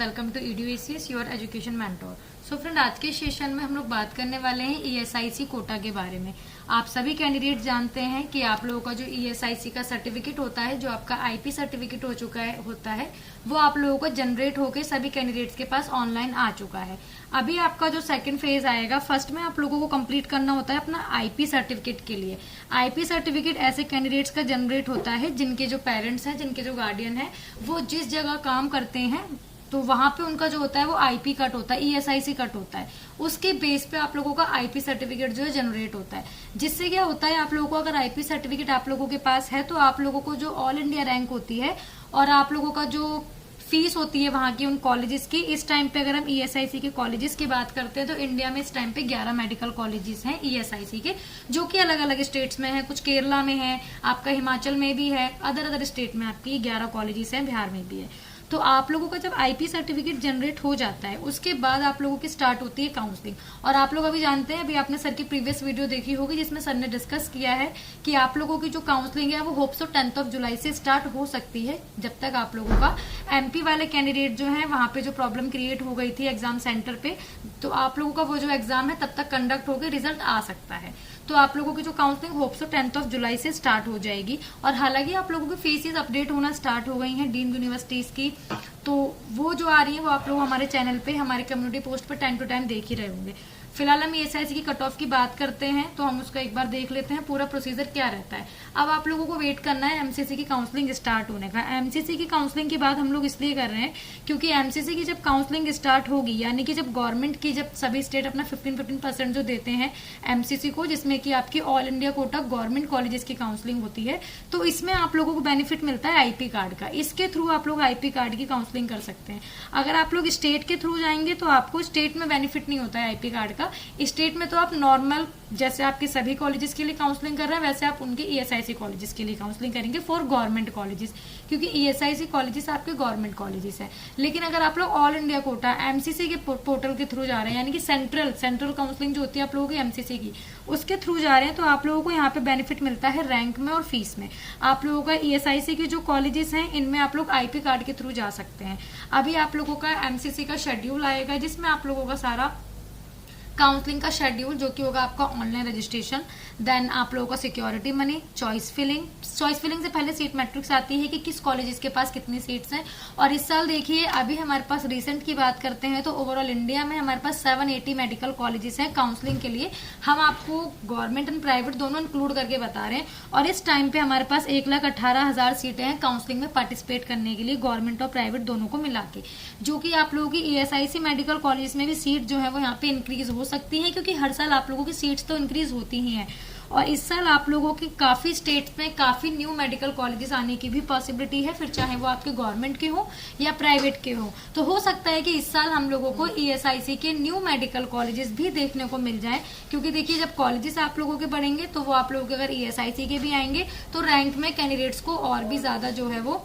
Welcome to EduACS your education mentor. So friend, आज के session में हम लोग बात करने वाले हैं ESIC कोटा के बारे में। आप सभी कैंडिडेट जानते हैं कि आप लोगों का जो ESIC का सर्टिफिकेट होता है, जो आपका IP सर्टिफिकेट हो चुका है होता है, वो आप लोगों को जनरेट होकर सभी कैंडिडेट्स के पास ऑनलाइन आ चुका है। अभी आपका जो सेकंड फेज आएगा, फर्स्ट में आप लोगों को कंप्लीट करना होता है अपना IP सर्टिफिकेट के लिए। IP सर्टिफिकेट ऐसे कैंडिडेट्स का जनरेट होता है जिनके जो पेरेंट्स हैं, जिनके जो गार्डियन है, वो जिस जगह काम करते हैं तो वहां पे उनका जो होता है वो IP कट होता है, ESIC कट होता है। उसके बेस पे आप लोगों का IP सर्टिफिकेट जो है जनरेट होता है। जिससे क्या होता है, आप लोगों को अगर IP सर्टिफिकेट आप लोगों के पास है तो आप लोगों को जो ऑल इंडिया रैंक होती है और आप लोगों का जो फीस होती है वहां की उन कॉलेजेस की, इस टाइम पे अगर हम ESIC के कॉलेजेस की बात करते हैं तो इंडिया में इस टाइम पे 11 मेडिकल कॉलेजेस हैं ESIC के, जो कि अलग अलग स्टेट्स में है। कुछ केरला में है, आपका हिमाचल में भी है, अदर स्टेट में आपकी 11 कॉलेजेस हैं, बिहार में भी है। तो आप लोगों का जब IP सर्टिफिकेट जनरेट हो जाता है उसके बाद आप लोगों की स्टार्ट होती है काउंसलिंग। और आप लोग अभी जानते हैं, अभी आपने सर की प्रीवियस वीडियो देखी होगी जिसमें सर ने डिस्कस किया है कि आप लोगों की जो काउंसलिंग है वो होप सो 10 जुलाई से स्टार्ट हो सकती है, जब तक आप लोगों का MP वाले कैंडिडेट जो है वहां पे जो प्रॉब्लम क्रिएट हो गई थी एग्जाम सेंटर पे, तो आप लोगों का वो जो एग्जाम है तब तक कंडक्ट होकर रिजल्ट आ सकता है। तो आप लोगों की जो काउंसलिंग होप सो 10 जुलाई से स्टार्ट हो जाएगी। और हालांकि आप लोगों की फीसेस अपडेट होना स्टार्ट हो गई हैं डीम्ड यूनिवर्सिटीज की, तो वो जो आ रही है वो आप लोग हमारे चैनल पे, हमारे कम्युनिटी पोस्ट पे टाइम टू टाइम देख ही रहे होंगे। फिलहाल हम ESIC की कट ऑफ की बात करते हैं तो हम उसका एक बार देख लेते हैं पूरा प्रोसीजर क्या रहता है। अब आप लोगों को वेट करना है MCC की काउंसलिंग स्टार्ट होने का। MCC की काउंसलिंग की बात हम लोग इसलिए कर रहे हैं क्योंकि MCC की जब काउंसलिंग स्टार्ट होगी, यानी कि जब गवर्नमेंट की, जब सभी स्टेट अपना 15% जो देते हैं MCC को, जिसमें कि आपकी all India Kota government colleges की काउंसलिंग होती है, तो इसमें आप लोगों को बेनिफिट मिलता है IP कार्ड का। इसके थ्रू आप लोग IP कार्ड की काउंसलिंग कर सकते हैं। अगर आप लोग स्टेट के थ्रू जाएंगे तो आपको स्टेट में बेनिफिट नहीं होता है IP कार्ड का। स्टेट में तो आप नॉर्मल, जैसे आपके सभी कॉलेजेस के लिए काउंसलिंग कर रहे हैं वैसे आप उनके ESIC कॉलेजेस के लिए काउंसलिंग करेंगे फॉर गवर्नमेंट कॉलेजेस, क्योंकि ESIC कॉलेजेस आपके गवर्नमेंट कॉलेजेस हैं। लेकिन अगर आप लोग ऑल इंडिया कोटा MCC के पोर्टल के थ्रू जा रहे हैं, यानी कि सेंट्रल काउंसलिंग जो होती है आप लोगों की MCC की, उसके थ्रू जा रहे हैं, तो आप लोगों को यहाँ पे बेनिफिट मिलता है रैंक में और फीस में। आप लोगों का ESIC के जो कॉलेजेस हैं इनमें आप लोग IP कार्ड के थ्रू जा सकते हैं। अभी आप लोगों का MCC का शेड्यूल आएगा जिसमें आप लोगों का सारा काउंसलिंग का शेड्यूल, जो कि होगा आपका ऑनलाइन रजिस्ट्रेशन, देन आप लोगों का सिक्योरिटी मनी, चॉइस फिलिंग से पहले सीट मैट्रिक्स आती है कि किस कॉलेजेस के पास कितनी सीट्स हैं। और इस साल देखिए, अभी हमारे पास रिसेंट की बात करते हैं तो ओवरऑल इंडिया में हमारे पास 780 मेडिकल कॉलेजेस हैं काउंसलिंग के लिए। हम आपको गवर्नमेंट एंड प्राइवेट दोनों इंक्लूड करके बता रहे हैं। और इस टाइम पे हमारे पास 1,18,000 सीटें हैं काउंसलिंग में पार्टिसिपेट करने के लिए, गवर्नमेंट और प्राइवेट दोनों को मिला के, जो कि आप लोगों की ESIC मेडिकल कॉलेज में भी सीट जो है वो यहाँ पे इंक्रीज हो सकती है, क्योंकि हर साल आप लोगों की सीट्स तो इंक्रीज होती ही हैं। और इस साल आप लोगों की काफी स्टेट्स में काफी न्यू मेडिकल कॉलेजेस आने की भी पॉसिबिलिटी है, फिर चाहे वो आपके गवर्नमेंट के हो या प्राइवेट के हो। तो हो सकता है कि इस साल हम लोगों को ESIC के न्यू मेडिकल कॉलेजेस भी देखने को मिल जाए, क्योंकि देखिए जब कॉलेजेस आप लोगों के बढ़ेंगे तो वो आप लोगों के अगर ESIC के भी आएंगे तो रैंक में कैंडिडेट्स को और भी ज्यादा जो है वो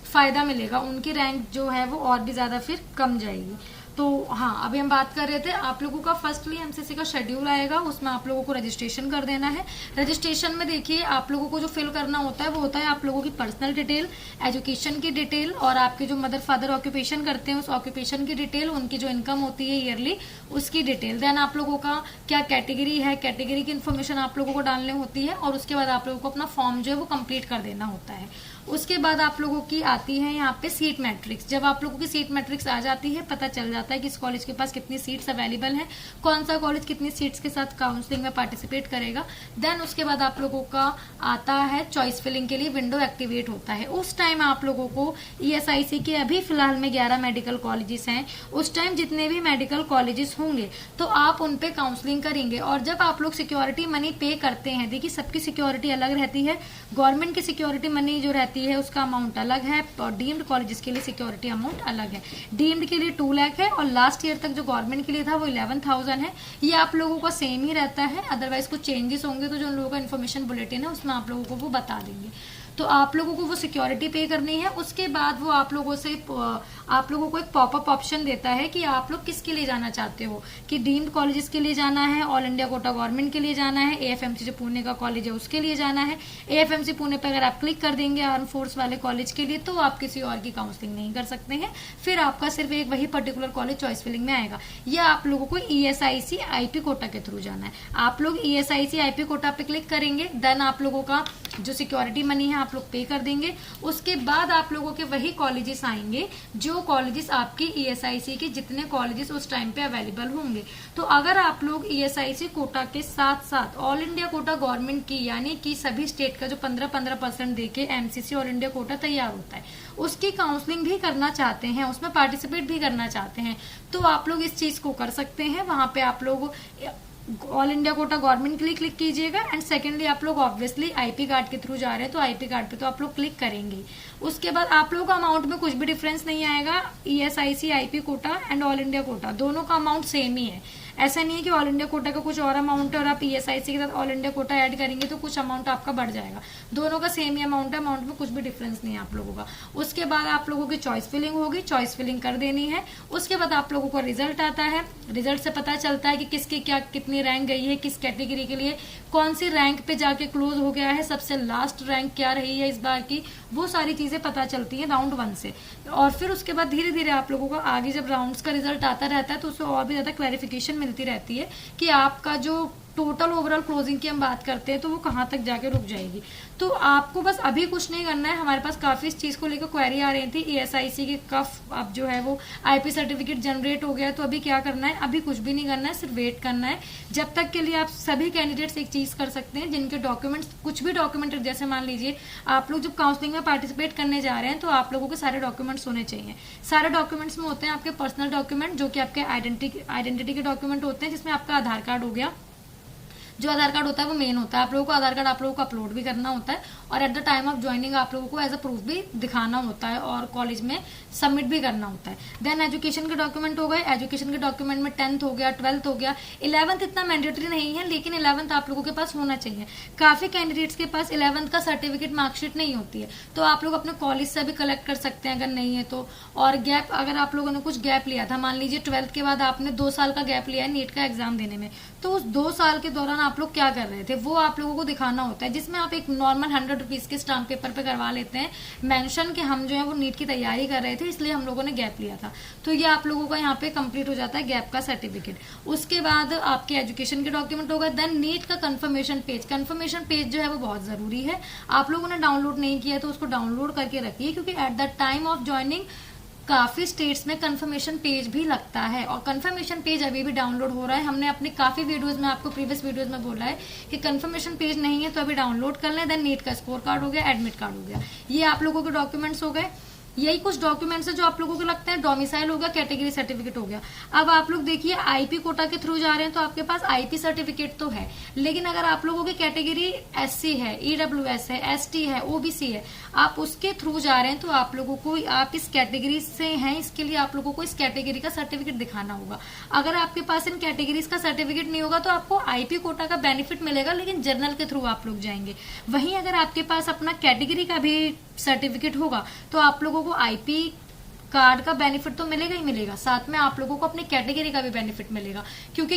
फायदा मिलेगा, उनकी रैंक जो है वो और भी ज्यादा फिर कम जाएगी। तो हाँ, अभी हम बात कर रहे थे, आप लोगों का फर्स्टली MCC का शेड्यूल आएगा, उसमें आप लोगों को रजिस्ट्रेशन कर देना है। रजिस्ट्रेशन में देखिए आप लोगों को जो फिल करना होता है वो होता है आप लोगों की पर्सनल डिटेल, एजुकेशन की डिटेल, और आपके जो मदर फादर ऑक्यूपेशन करते हैं उस ऑक्यूपेशन की डिटेल, उनकी जो इनकम होती है ईयरली उसकी डिटेल, देन आप लोगों का क्या कैटेगरी है, कैटेगरी की इन्फॉर्मेशन आप लोगों को डालनी होती है, और उसके बाद आप लोगों को अपना फॉर्म जो है वो कंप्लीट कर देना होता है। उसके बाद आप लोगों की आती है यहाँ पे सीट मैट्रिक्स। जब आप लोगों की सीट मैट्रिक्स आ जाती है, पता चल जाता है कि इस कॉलेज के पास कितनी सीट्स अवेलेबल हैं, कौन सा कॉलेज कितनी सीट्स के साथ काउंसलिंग में पार्टिसिपेट करेगा। देन उसके बाद आप लोगों का आता है चॉइस फिलिंग के लिए विंडो एक्टिवेट होता है। उस टाइम आप लोगों को ESIC के अभी फिलहाल में 11 मेडिकल कॉलेजेस हैं, उस टाइम जितने भी मेडिकल कॉलेजेस होंगे तो आप उन पे काउंसलिंग करेंगे। और जब आप लोग सिक्योरिटी मनी पे करते हैं, देखिए सबकी सिक्योरिटी अलग रहती है, गवर्नमेंट की सिक्योरिटी मनी जो रहती है उसका अमाउंट अलग है, और डीम्ड कॉलेजेस के लिए सिक्योरिटी अमाउंट अलग है। डीम्ड के लिए 2 लाख है, और लास्ट ईयर तक जो गवर्नमेंट के लिए था वो 11,000 है। ये आप लोगों का सेम ही रहता है, अदरवाइज कुछ चेंजेस होंगे तो जो लोगों का इन्फॉर्मेशन बुलेटिन है उसमें आप लोगों को वो बता देंगे। तो आप लोगों को वो सिक्योरिटी पे करनी है। उसके बाद वो आप लोगों को एक पॉपअप ऑप्शन देता है कि आप लोग किसके लिए जाना चाहते हो, कि डीम्ड कॉलेजेस के लिए जाना है, ऑल इंडिया कोटा गवर्नमेंट के लिए जाना है, एएफएमसी जो पुणे का कॉलेज है उसके लिए जाना है। एएफएमसी पुणे पर अगर आप क्लिक कर देंगे आर्म फोर्स वाले कॉलेज के लिए, तो आप किसी और की काउंसलिंग नहीं कर सकते हैं, फिर आपका सिर्फ एक वही पर्टिकुलर कॉलेज चॉइस फिलिंग में आएगा। या आप लोगों को ईएसआईसी आईपी कोटा के थ्रू जाना है। आप लोग ईएसआईसी आईपी कोटा पे क्लिक करेंगे, देन आप लोगों का जो सिक्योरिटी मनी है आप लोग पे कर देंगे। उसके बाद आप लोगों के वही कॉलेजेस आएंगे जो कॉलेजेस आपके ईएसआईसी के जितने कॉलेजेस उस टाइम पे अवेलेबल होंगे। तो अगर आप लोग ईएसआईसी कोटा के साथ साथ ऑल इंडिया कोटा गवर्नमेंट की, यानी कि सभी स्टेट का जो 15% देके एमसीसी ऑल इंडिया कोटा तैयार होता है, उसकी काउंसलिंग भी करना चाहते हैं, उसमें पार्टिसिपेट भी करना चाहते हैं, तो आप लोग इस चीज को कर सकते हैं। वहां पे आप लोग ऑल इंडिया कोटा गवर्नमेंट के लिए क्लिक कीजिएगा, एंड सेकेंडली आप लोग ऑब्वियसली आईपी कार्ड के थ्रू जा रहे हैं तो आईपी कार्ड पे तो आप लोग क्लिक करेंगे। उसके बाद आप लोगों का अमाउंट में कुछ भी डिफरेंस नहीं आएगा। ESIC IP quota and all India quota दोनों का अमाउंट सेम ही है। ऐसा नहीं है कि ऑल इंडिया कोटा का कुछ और अमाउंट है और आप ईएसआईसी के साथ ऑल इंडिया कोटा ऐड करेंगे तो कुछ अमाउंट आपका बढ़ जाएगा। दोनों का सेम ही अमाउंट है, अमाउंट में कुछ भी डिफरेंस नहीं है आप लोगों का। उसके बाद आप लोगों की चॉइस फिलिंग होगी, चॉइस फिलिंग कर देनी है। उसके बाद आप लोगों को रिजल्ट आता है, रिजल्ट से पता चलता है कि किसकी क्या कितनी रैंक गई है, किस कैटेगरी के लिए कौन सी रैंक पे जाके क्लोज हो गया है, सबसे लास्ट रैंक क्या रही है इस बार की, वो सारी चीजें पता चलती है राउंड 1 से। और फिर उसके बाद धीरे धीरे आप लोगों को आगे जब राउंड्स का रिजल्ट आता रहता है तो उससे और भी ज्यादा क्लैरिफिकेशन मिलती रहती है कि आपका जो टोटल ओवरऑल क्लोजिंग की हम बात करते हैं तो वो कहाँ तक जाके रुक जाएगी। तो आपको बस अभी कुछ नहीं करना है। हमारे पास काफी इस चीज को लेकर क्वेरी आ रही थी, ईएसआईसी के कफ अब जो है वो आईपी सर्टिफिकेट जनरेट हो गया, तो अभी क्या करना है, अभी कुछ भी नहीं करना है, सिर्फ वेट करना है। जब तक के लिए आप सभी कैंडिडेट्स एक चीज कर सकते हैं, जिनके डॉक्यूमेंट्स कुछ भी डॉक्यूमेंट, जैसे मान लीजिए आप लोग जब काउंसलिंग में पार्टिसिपेट करने जा रहे हैं तो आप लोगों के सारे डॉक्यूमेंट्स होने चाहिए। सारे डॉक्यूमेंट्स में होते हैं आपके पर्सनल डॉक्यूमेंट, जो कि आपके आइडेंटिटी के डॉक्यूमेंट होते हैं, जिसमें आपका आधार कार्ड हो गया। जो आधार कार्ड होता है वो मेन होता है, आप लोगों को आधार कार्ड आप लोगों को अपलोड भी करना होता है और at the time of joining आप लोगों को एज अ प्रूफ भी दिखाना होता है और कॉलेज में सबमिट भी करना होता है। देन एजुकेशन के डॉक्यूमेंट हो गए, एजुकेशन के डॉक्यूमेंट में 10th हो गया, 12th हो गया। 11th इतना मैंडेटरी नहीं है, लेकिन 11th आप लोगों के पास होना चाहिए। काफी कैंडिडेट्स के पास 11th का सर्टिफिकेट मार्कशीट नहीं होती है, तो आप लोग अपने कॉलेज से भी कलेक्ट कर सकते हैं अगर नहीं है तो। और गैप, अगर आप लोगों ने कुछ गैप लिया था, मान लीजिए 12th के बाद आपने 2 साल का गैप लिया है नीट का एग्जाम देने में, तो उस 2 साल के दौरान आप लोग क्या कर रहे थे वो आप लोगों को दिखाना होता है, जिसमें आप एक नॉर्मल 100 रुपीज के स्टाम्प पेपर पे करवा लेते हैं मेंशन कि हम जो है वो नीट की तैयारी कर रहे थे, इसलिए हम लोगों ने गैप लिया था। तो ये आप लोगों का यहाँ पे कंप्लीट हो जाता है गैप का सर्टिफिकेट। उसके बाद आपके एजुकेशन के डॉक्यूमेंट होगा। देन नीट का कंफर्मेशन पेज, कंफर्मेशन पेज जो है वो बहुत जरूरी है। आप लोगों ने डाउनलोड नहीं किया तो उसको डाउनलोड करके रखिए, क्योंकि at the time of joining काफी स्टेट्स में कंफर्मेशन पेज भी लगता है और कंफर्मेशन पेज अभी भी डाउनलोड हो रहा है। हमने अपने काफी वीडियोस में आपको प्रीवियस वीडियोस में बोला है कि कंफर्मेशन पेज नहीं है तो अभी डाउनलोड कर लें। देन नीट का स्कोर कार्ड हो गया, एडमिट कार्ड हो गया, ये आप लोगों के डॉक्यूमेंट्स हो गए। यही कुछ डॉक्यूमेंट्स है जो आप लोगों को लगता है। डोमिसाइल हो गया, कैटेगरी सर्टिफिकेट हो गया। अब आप लोग देखिए आईपी कोटा के थ्रू जा रहे हैं तो आपके पास आईपी सर्टिफिकेट तो है, लेकिन अगर आप लोगों की कैटेगरी एससी है, ईडब्ल्यूएस है, एसटी है, ओबीसी है, आप उसके थ्रू जा रहे हैं तो आप लोगों को, आप इस कैटेगरी से हैं, इसके लिए आप लोगों को इस कैटेगरी का सर्टिफिकेट दिखाना होगा। अगर आपके पास इन कैटेगरीज का सर्टिफिकेट नहीं होगा तो आपको आईपी कोटा का बेनिफिट मिलेगा, लेकिन जर्नल के थ्रू आप लोग जाएंगे। वहीं अगर आपके पास अपना कैटेगरी का भी सर्टिफिकेट होगा तो आप लोगों को आईपी कार्ड का बेनिफिट तो मिलेगा ही मिलेगा, साथ में आप लोगों को अपनी कैटेगरी का भी बेनिफिट मिलेगा। क्योंकि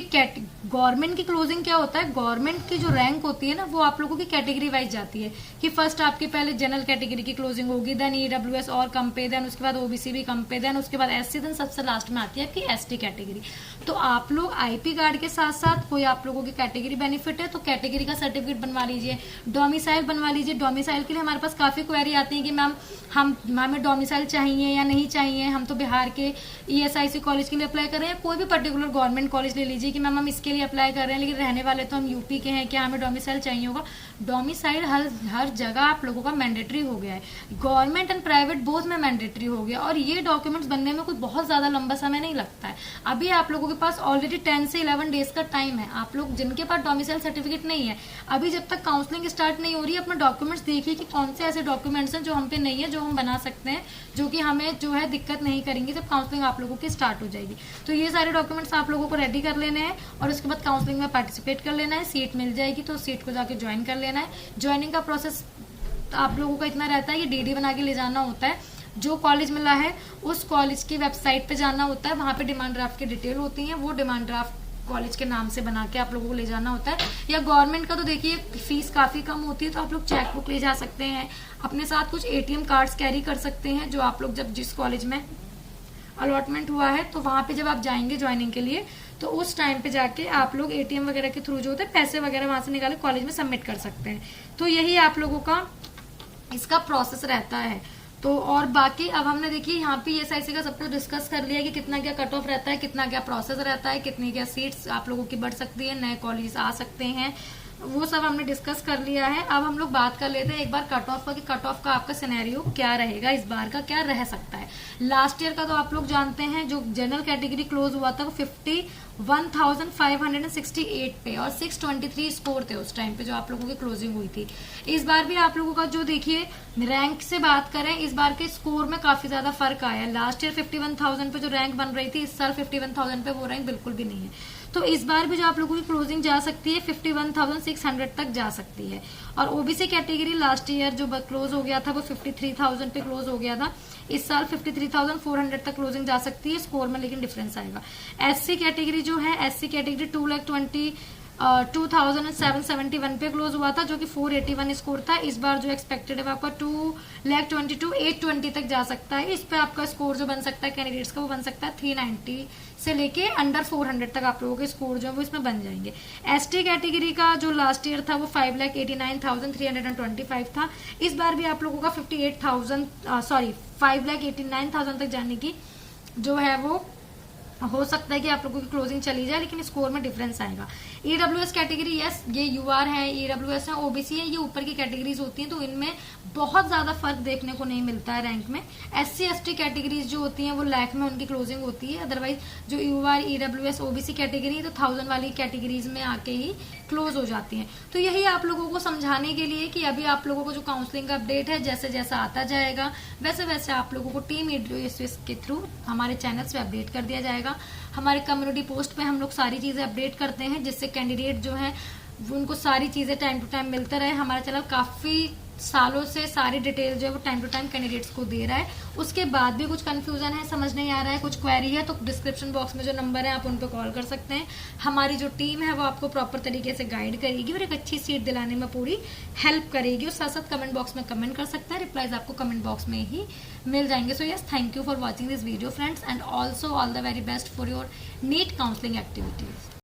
गवर्नमेंट की क्लोजिंग क्या होता है, गवर्नमेंट की जो रैंक होती है ना वो आप लोगों की कैटेगरी वाइज जाती है कि फर्स्ट आपकी पहले जनरल कैटेगरी की क्लोजिंग होगी, देन ईडब्ल्यूएस और कम पे, देन उसके बाद ओबीसी भी कम पे, देन उसके बाद एससी, देन सबसे लास्ट में आती है आपकी एसटी कैटेगरी। तो आप लोग आईपी कार्ड के साथ साथ कोई आप लोगों की कैटेगरी बेनिफिट है तो कैटेगरी का सर्टिफिकेट बनवा लीजिए, डोमिसाइल बनवा लीजिए। डोमिसाइल के लिए हमारे पास काफी क्वेरी आती है कि मैम हमें डोमिसाइल चाहिए या नहीं चाहिए, हम तो बिहार के ईएसआईसी कॉलेज के लिए अप्लाई कर रहे हैं, कोई भी पर्टिकुलर गवर्नमेंट कॉलेज ले लीजिए कि मैम हम इसके लिए अप्लाई कर रहे हैं लेकिन रहने वाले तो हम यूपी के हैं, क्या हमें डोमिसाइल चाहिए होगा। डोमिसाइल हर जगह आप लोगों का मैंडेटरी हो गया है, गवर्नमेंट एंड प्राइवेट बोथ में मैंडेटरी हो गया और ये डॉक्यूमेंट्स बनने में कोई बहुत ज्यादा लंबा समय नहीं लगता है। अभी आप लोगों के पास ऑलरेडी 10 से 11 डेज का टाइम है। आप लोग जिनके पास डोमिसाइल सर्टिफिकेट नहीं है, अभी जब तक काउंसलिंग स्टार्ट नहीं हो रही है, अपने डॉक्यूमेंट्स देखिए कि कौन से ऐसे डॉक्यूमेंट्स हैं जो हम पे नहीं है, जो हम बना सकते हैं, जो कि हमें जो है दिक्कत नहीं करेंगे जब काउंसलिंग आप लोगों की स्टार्ट हो जाएगी। तो ये सारे डॉक्यूमेंट्स आप लोगों को रेडी कर लेने हैं और उसके बाद काउंसलिंग में पार्टिसिपेट कर लेना है। सीट मिल जाएगी तो सीट को जाके ज्वाइन कर लेना है। ज्वाइनिंग का प्रोसेस तो आप लोगों का इतना रहता है कि डीडी बना के ले जाना होता है, जो कॉलेज मिला है उस कॉलेज की वेबसाइट पे जाना होता है, वहां पे डिमांड ड्राफ्ट की डिटेल होती है, वो डिमांड ड्राफ्ट कॉलेज के नाम से बना के आप लोगों को ले जाना होता है। या गवर्नमेंट का तो देखिए फीस काफी कम होती है, तो आप लोग चेक बुक ले जा सकते हैं, अपने साथ कुछ एटीएम कार्ड्स कैरी कर सकते हैं, जो आप लोग जब जिस कॉलेज में अलॉटमेंट हुआ है तो वहां पे जब आप जाएंगे ज्वाइनिंग के लिए, तो उस टाइम पे जाके आप लोग एटीएम वगैरह के थ्रू जो होते हैं पैसे वगैरह वहां से निकाले कॉलेज में सबमिट कर सकते हैं। तो यही आप लोगों का इसका प्रोसेस रहता है। तो और बाकी अब हमने देखिए यहाँ पे ईएसआईसी का सब कुछ डिस्कस कर लिया कि कितना क्या कट ऑफ रहता है, कितना क्या प्रोसेस रहता है, कितनी क्या सीट्स आप लोगों की बढ़ सकती है, नए कॉलेज आ सकते हैं, वो सब हमने डिस्कस कर लिया है। अब हम लोग बात कर लेते हैं एक बार कट ऑफ का कि कट ऑफ का आपका सिनेरियो क्या रहेगा, इस बार का क्या रह सकता है। लास्ट ईयर का तो आप लोग जानते हैं, जो जनरल कैटेगरी क्लोज हुआ था वो 51,568 पे और 623 स्कोर थे उस टाइम पे जो आप लोगों की क्लोजिंग हुई थी। इस बार भी आप लोगों का जो देखिए रैंक से बात करें, इस बार के स्कोर में काफी ज्यादा फर्क आया है। लास्ट ईयर 51,000 पे जो रैंक बन रही थी, इस साल 51,000 पे वो रैंक बिल्कुल भी नहीं है। तो इस बार भी जो आप लोगों की क्लोजिंग जा सकती है 51,600 तक जा सकती है। और ओबीसी कैटेगरी लास्ट ईयर जो क्लोज हो गया था वो 53,000 पे क्लोज हो गया था, इस साल 53,400 तक क्लोजिंग जा सकती है, स्कोर में लेकिन डिफरेंस आएगा। एससी कैटेगरी जो है, एससी कैटेगरी 2,20,771 पे क्लोज हुआ था, जो कि 481 स्कोर था। इस बार जो एक्सपेक्टेड है आपका 2,22,820 तक जा सकता है। इस पे आपका स्कोर जो बन सकता है कैंडिडेट्स का वो बन सकता है 390 से लेके अंडर 400 तक आप लोगों के स्कोर जो है वो इसमें बन जाएंगे। एसटी कैटेगरी का जो लास्ट ईयर था वो 5,89,325 था, इस बार भी आप लोगों का 5,89,000 तक जाने की जो है वो हो सकता है कि आप लोगों की क्लोजिंग चली जाए, लेकिन स्कोर में डिफरेंस आएगा। ईडब्ल्यूएस कैटेगरी, यस ये यूआर है, ईडब्ल्यूएस है, ओबीसी है, ये ऊपर की कैटेगरीज होती हैं, तो इनमें बहुत ज्यादा फर्क देखने को नहीं मिलता है रैंक में। एससी एसटी कैटेगरीज जो होती हैं वो लाख में उनकी क्लोजिंग होती है, अदरवाइज जो यूआर ईडब्ल्यूएस ओबीसी कैटेगरी तो 1000 वाली कैटेगरीज में आके ही क्लोज हो जाती हैं। तो यही आप लोगों को समझाने के लिए कि अभी आप लोगों को जो काउंसलिंग का अपडेट है जैसे जैसा आता जाएगा वैसे वैसे आप लोगों को टीम ईडब्ल्यूएस के थ्रू हमारे चैनल्स पे अपडेट कर दिया जाएगा। हमारे कम्युनिटी पोस्ट पे हम लोग सारी चीजें अपडेट करते हैं, जिससे कैंडिडेट जो है उनको सारी चीजें टाइम टू टाइम मिलता रहे। हमारा चैनल काफी सालों से सारी डिटेल जो है वो टाइम टू टाइम कैंडिडेट्स को दे रहा है। उसके बाद भी कुछ कंफ्यूजन है, समझ नहीं आ रहा है, कुछ क्वेरी है, तो डिस्क्रिप्शन बॉक्स में जो नंबर है आप उन पर कॉल कर सकते हैं। हमारी जो टीम है वो आपको प्रॉपर तरीके से गाइड करेगी और एक अच्छी सीट दिलाने में पूरी हेल्प करेगी। और साथ साथ कमेंट बॉक्स में कमेंट कर सकते हैं, रिप्लाईज आपको कमेंट बॉक्स में ही मिल जाएंगे। So yes, thank you for watching this video friends, and also all the very best for your NEET counselling activities.